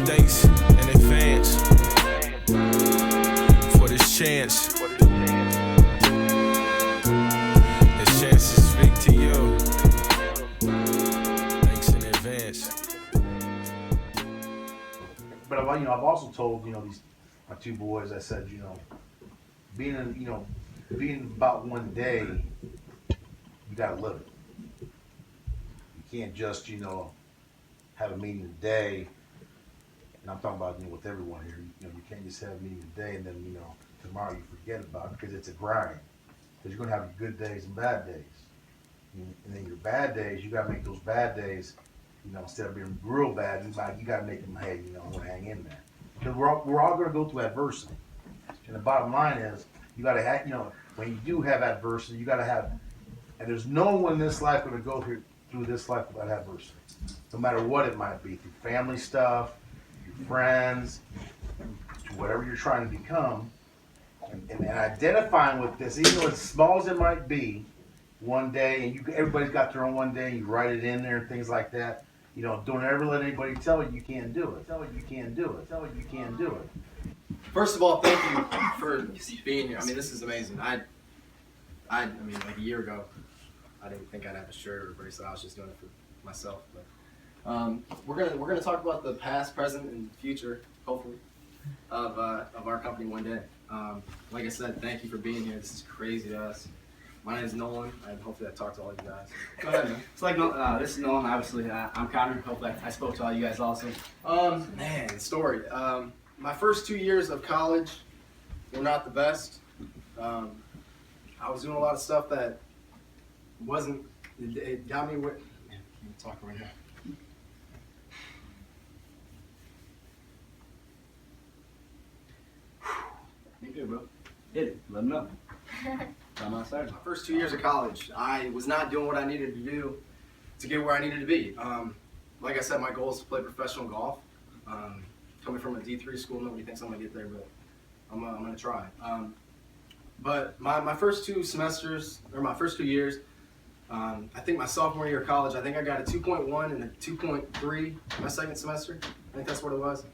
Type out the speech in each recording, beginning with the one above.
Thanks in advance for this chance. This chance to speak to you. Thanks in advance. But I've also told, my two boys, I said, being about one day, you gotta live it. You can't just, have a meeting today, and I'm talking about, with everyone here, you can't just have a meeting today and then, tomorrow you forget about it, because it's a grind. Because you're gonna have good days and bad days. And then your bad days, you gotta make those bad days, instead of being real bad, you gotta make them, hey, I'm gonna hang in there. Because we're all gonna go through adversity. And the bottom line is, you gotta have, when you do have adversity, you gotta have, and there's no one in this life gonna go through this life without adversity. No matter what it might be, through family stuff, your friends, to whatever you're trying to become, and identifying with this, even though as small as it might be, one day, and everybody's got their own one day, and you write it in there and things like that. Don't ever let anybody tell you can't do it. Tell you can't do it. Tell you can't do it. First of all, thank you for being here. I mean, this is amazing. I mean, like a year ago, I didn't think I'd have a shirt or a bracelet. I was just doing it for myself. But we're gonna talk about the past, present, and future, hopefully, of our company one day. Like I said, thank you for being here. This is crazy to us. My name is Nolan, and hopefully I talked to all you guys. Go ahead, man. It's like, this is Nolan, obviously. I'm Connor. Hopefully I spoke to all you guys also. Man, story. My first 2 years of college were not the best. I was doing a lot of stuff that wasn't, it got me with, man, I can't talk right now. You good, bro. Hit it. Let them know. Come outside. My first 2 years of college, I was not doing what I needed to do to get where I needed to be. Like I said, my goal is to play professional golf. Coming from a D3 school, nobody thinks I'm gonna get there, but I'm gonna try. But my first 2 semesters, or my first 2 years, I think my sophomore year of college, I think I got a 2.1 and a 2.3 my second semester. I think that's what it was.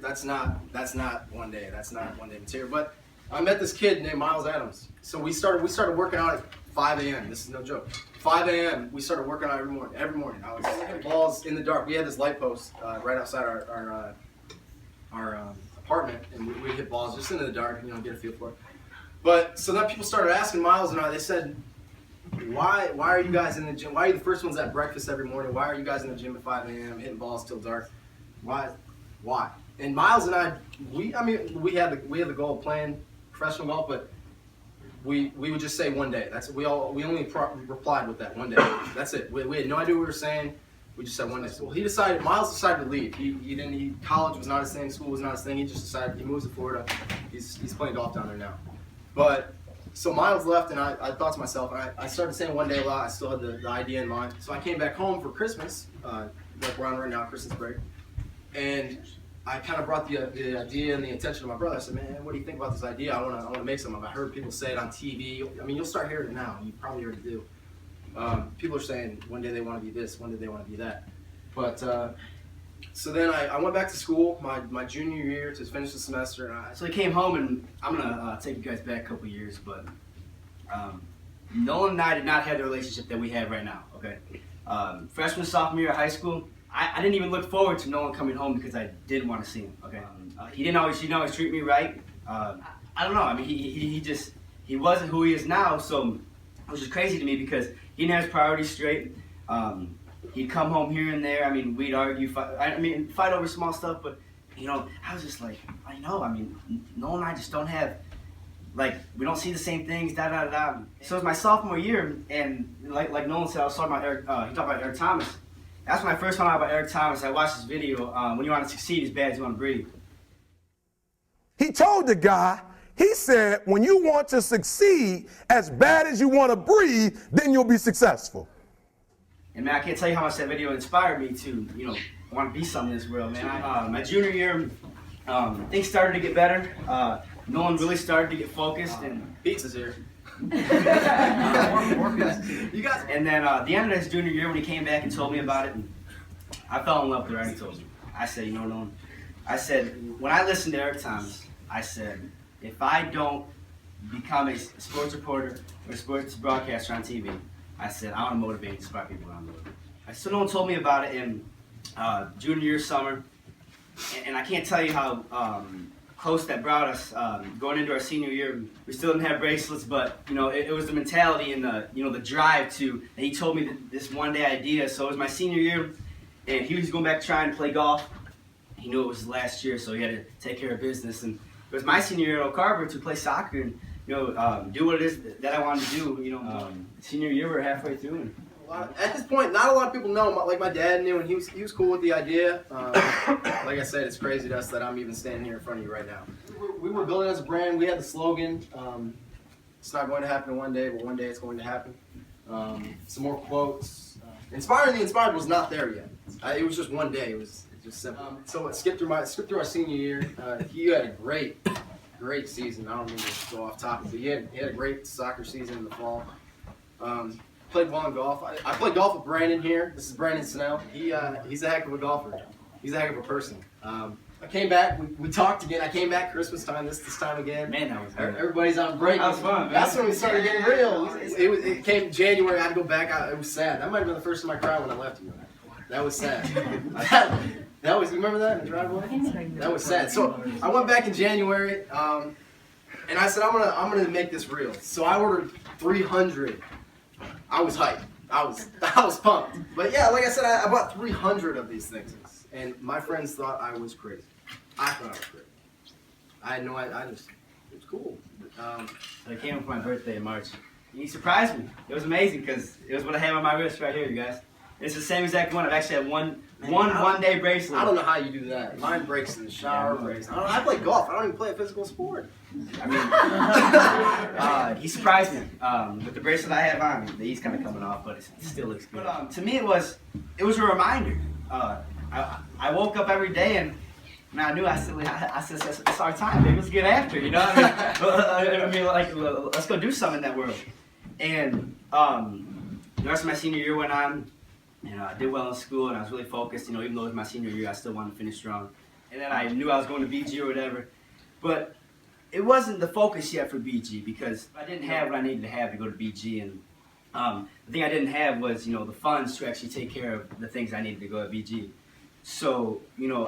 That's not one day. That's not one day material. But I met this kid named Miles Adams. So we started working out at 5 a.m. This is no joke. 5 a.m. we started working out every morning. I was hitting balls in the dark. We had this light post right outside our apartment, and we hit balls just into the dark, get a feel for it. But so then people started asking Miles and I. They said, "Why are you guys in the gym? Why are you the first ones at breakfast every morning? Why are you guys in the gym at 5 a.m. hitting balls till dark? Why?" And Miles and I, we had the goal of playing professional golf, but we would just say one day. We only replied with that one day. That's it. We had no idea what we were saying. We just said one day. So Miles decided to leave. College was not his thing. School was not his thing. He just decided he moves to Florida. He's playing golf down there now. But so Miles left, and I thought to myself, I started saying one day a lot. I still had the idea in mind. So I came back home for Christmas, like we're on right now, Christmas break, and I kind of brought the idea and the attention to my brother. I said, "Man, what do you think about this idea? I want to make something. I heard people say it on TV. I mean, you'll start hearing it now. You probably already do. People are saying one day they want to be this, one day they want to be that." But so then I went back to school my junior year to finish the semester. So I came home, and I'm gonna take you guys back a couple years, but Nolan and I did not have the relationship that we have right now. Okay, freshman, sophomore year of high school. I didn't even look forward to Nolan coming home because I didn't want to see him. Okay, he didn't always treat me right. I don't know. I mean, he wasn't who he is now. So it was just crazy to me because he didn't have his priorities straight. He'd come home here and there. I mean, we'd argue, fight over small stuff. But I was just like, Nolan and I just don't have, we don't see the same things. So it was my sophomore year, and like Nolan said, I was talking about Eric. He talked about Eric Thomas. That's when I first found out about Eric Thomas. I watched this video, when you want to succeed as bad as you want to breathe. He told the guy, he said, when you want to succeed as bad as you want to breathe, then you'll be successful. And man, I can't tell you how much that video inspired me to, want to be something in this world, man. My junior year, things started to get better. Nolan really started to get focused. And pizza's here. You guys. And then the end of his junior year, when he came back and told me about it, I fell in love with her. I already told you. I said, you know, Nolan, I said, when I listened to Eric Thomas, I said, if I don't become a sports reporter or a sports broadcaster on TV, I said, I want to motivate and inspire people around the world. So Nolan told me about it in junior year summer, and I can't tell you how close that brought us going into our senior year. We still didn't have bracelets, but you know, it was the mentality and the drive to. And he told me this one day idea. So it was my senior year, and he was going back to trying to play golf. He knew it was his last year, so he had to take care of business. And it was my senior year at Oak Harbor to play soccer and do what it is that I wanted to do. You know, senior year we're halfway through. And, at this point, not a lot of people know. Like my dad knew, and he was cool with the idea. Like I said, it's crazy to us that I'm even standing here in front of you right now. We were building as a brand. We had the slogan, "It's not going to happen in one day, but one day it's going to happen." Some more quotes. Inspiring the Inspired was not there yet. It was just one day. It was just simple. So it skipped through our senior year. He had a great season. I don't mean to go off topic, but he had a great soccer season in the fall. Played well in golf. I played golf with Brandon here. This is Brandon Snell. He's a heck of a golfer. He's a heck of a person. I came back. We talked again. I came back Christmas time. This time again. man, that was good. Everybody's on break. That was fun, man. That's when we started getting real. It came January. I had to go back. It was sad. That might have been the first time I cried when I left you. That was sad. that was. You remember that in the driveway? That was sad. So I went back in January, and I said I'm gonna make this real. So I ordered 300. I was hyped. I was pumped. But yeah, like I said, I bought 300 of these things, and my friends thought I was crazy. I thought I was crazy. I had no idea. It was cool. It came up for my birthday in March. And he surprised me. It was amazing because it was what I have on my wrist right here, you guys. It's the same exact one. I've actually had one day bracelet. I don't know how you do that. Mine breaks in the shower. Breaks. I play golf. I don't even play a physical sport. I mean, he surprised me with the bracelet I have on. The E's kind of coming off, but it still looks good. But to me, it was a reminder. I woke up every day and I knew I said it's our time, baby. Let's get after it, you know. I mean, like let's go do something in that world. And the rest of my senior year went on. And I did well in school, and I was really focused. You know, even though it was my senior year, I still wanted to finish strong. And then I knew I was going to BG or whatever. But it wasn't the focus yet for BG because I didn't have what I needed to have to go to BG. And the thing I didn't have was, the funds to actually take care of the things I needed to go at BG. So,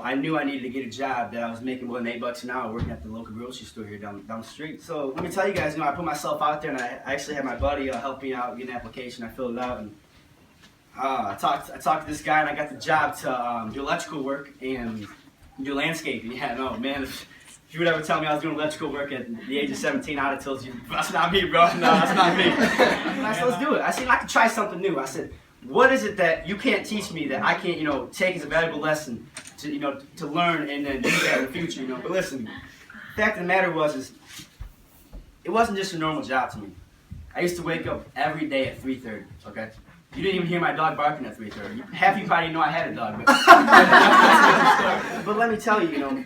I knew I needed to get a job that I was making more than $8 an hour working at the local grocery store here down the street. So let me tell you guys, I put myself out there, and I actually had my buddy help me out, get an application. I filled it out, and I talked to this guy, and I got the job to do electrical work and do landscaping. Yeah, no, man, if you would ever tell me I was doing electrical work at the age of 17, I'd have told you, that's not me, bro. No, that's not me. And I said, let's do it. I said, I could try something new. I said, what is it that you can't teach me that I can't, take as a valuable lesson to learn and then do that in the future, But listen, the fact of the matter is it wasn't just a normal job to me. I used to wake up every day at 3:30, okay? You didn't even hear my dog barking at 3:30. Half of you probably didn't know I had a dog. But let me tell you,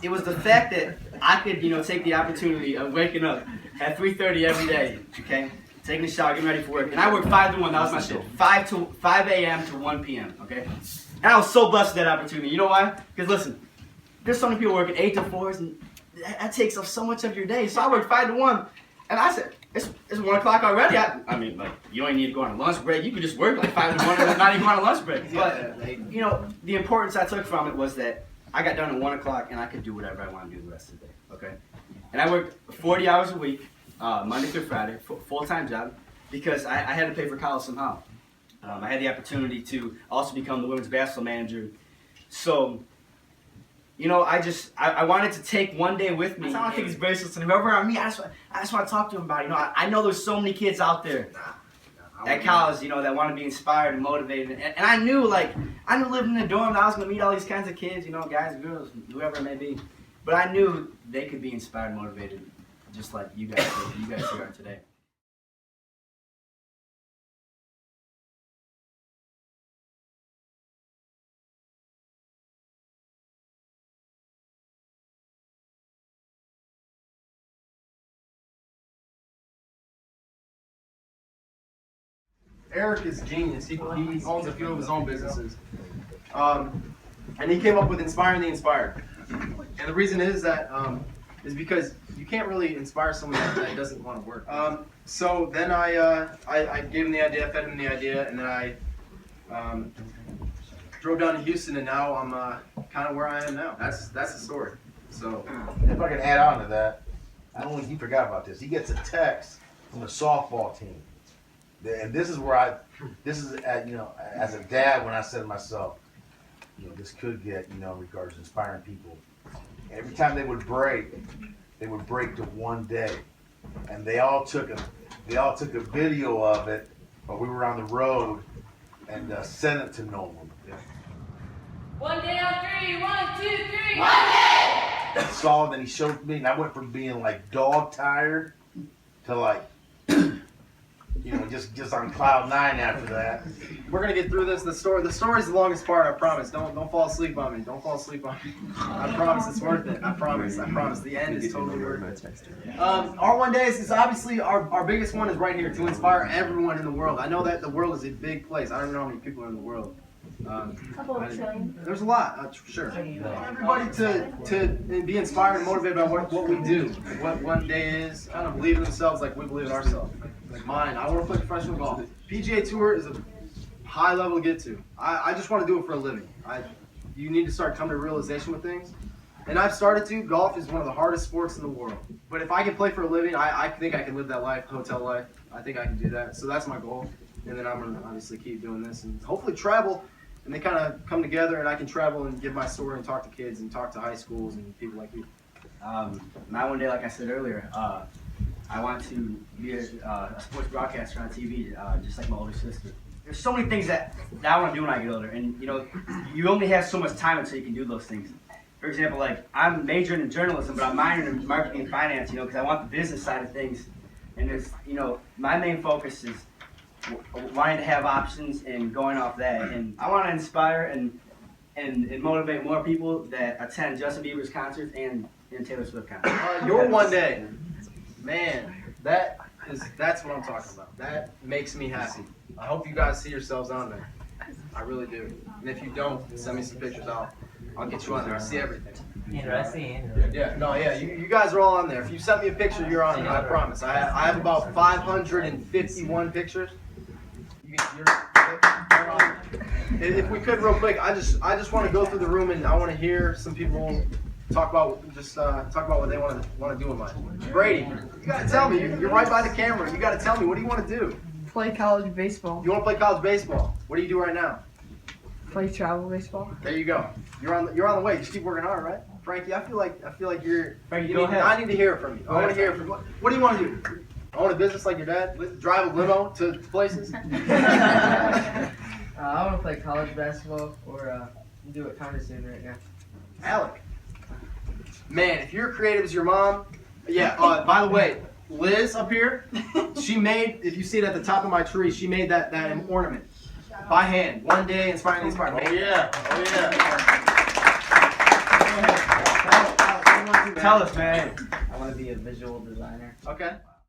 it was the fact that I could, take the opportunity of waking up at 3:30 every day, okay? Taking a shower, getting ready for work. And I worked 5 to 1, that was my shift. 5 a.m. to 1 p.m., okay? And I was so blessed with that opportunity. You know why? Because listen, there's so many people working 8 to 4s, and that takes up so much of your day. So I worked 5 to 1, and I said, it's 1 o'clock already. I mean, like, you don't even need to go on a lunch break. You could just work like 5 to 1 and not even go on a lunch break. But, the importance I took from it was that I got done at 1 o'clock, and I could do whatever I want to do the rest of the day, okay? And I worked 40 hours a week, Monday through Friday, full-time job, because I had to pay for college somehow. I had the opportunity to also become the women's basketball manager. So, I wanted to take one day with me. I want to take these bracelets, and whoever around me, I just want to talk to them about it. I know there's so many kids out there at college, that want to be inspired and motivated. And I knew living in a dorm that I was going to meet all these kinds of kids, guys and girls, whoever it may be. But I knew they could be inspired and motivated, just like you guys here are today. Eric is genius. He owns a few of his own businesses. And he came up with Inspiring the Inspired. And the reason is that is because you can't really inspire someone that doesn't want to work. So then I gave him the idea, fed him the idea, and then I drove down to Houston, and now I'm kind of where I am now. That's the story. So If I can add on to that, I don't think he forgot about this. He gets a text from the softball team. And this is where this is, as a dad, when I said to myself, this could get, in regards to inspiring people. Every time they would break to OneDay. And they all took a video of it while we were on the road and sent it to Nolan. One day on three, 1, 2, 3. I saw it and he showed me, and I went from being like dog tired to like, just on cloud 9 after that. we're gonna get through this. The story's the longest part. I promise. Don't fall asleep on me. Don't fall asleep on me. I promise it's worth it. I promise. The end is totally worth it. Our One Day is obviously our biggest one is right here to inspire everyone in the world. I know that the world is a big place. I don't know how many people are in the world. Couple of trillion. There's a lot, sure. Everybody to be inspired and motivated by what we do, what One Day is, kind of believe in themselves like we believe in ourselves. Like mine, I want to play professional golf. PGA Tour is a high level to get to. I just want to do it for a living. You need to start coming to realization with things. And I've started to. Golf is one of the hardest sports in the world. But if I can play for a living, I think I can live that life, hotel life. I think I can do that. So that's my goal. And then I'm going to obviously keep doing this and hopefully travel. And they kind of come together, and I can travel and give my story and talk to kids and talk to high schools and people like you. My one day, like I said earlier, I want to be a sports broadcaster on TV, just like my older sister. There's so many things that I want to do when I get older, and you only have so much time until you can do those things. For example, like I'm majoring in journalism, but I'm minoring in marketing and finance, because I want the business side of things. And it's, my main focus is wanting to have options and going off that. And I want to inspire and motivate more people that attend Justin Bieber's concerts and Taylor Swift concerts. Your One Day, man, that's what I'm talking about. That makes me happy. I hope you guys see yourselves on there. I really do. And if you don't, send me some pictures. I'll get you on there. I see everything. Andrew, I see Andrew. Yeah, you guys are all on there. If you sent me a picture, you're on there. I promise. I have about 551 pictures. You're on. If we could, real quick, I just want to go through the room and I want to hear some people talk about what they want to do in life. Brady, you gotta tell me. You're right by the camera. You gotta tell me. What do you want to do? Play college baseball. You want to play college baseball? What do you do right now? Play travel baseball. There you go. You're on the way. Just keep working hard, right? Frankie, I feel like you're. Frankie, go ahead. I need to hear it from you. I want to hear it from you. What do you want to do? Own a business like your dad? Drive a limo to places? I want to play college basketball or do what Connor's doing right now. Alec. Man, if you're creative as your mom, yeah, by the way, Liz up here, she made, if you see it at the top of my tree, she made that ornament by hand. One Day, Inspiring the Inspired. Oh yeah. Tell us, man. I want to be a visual designer. Okay.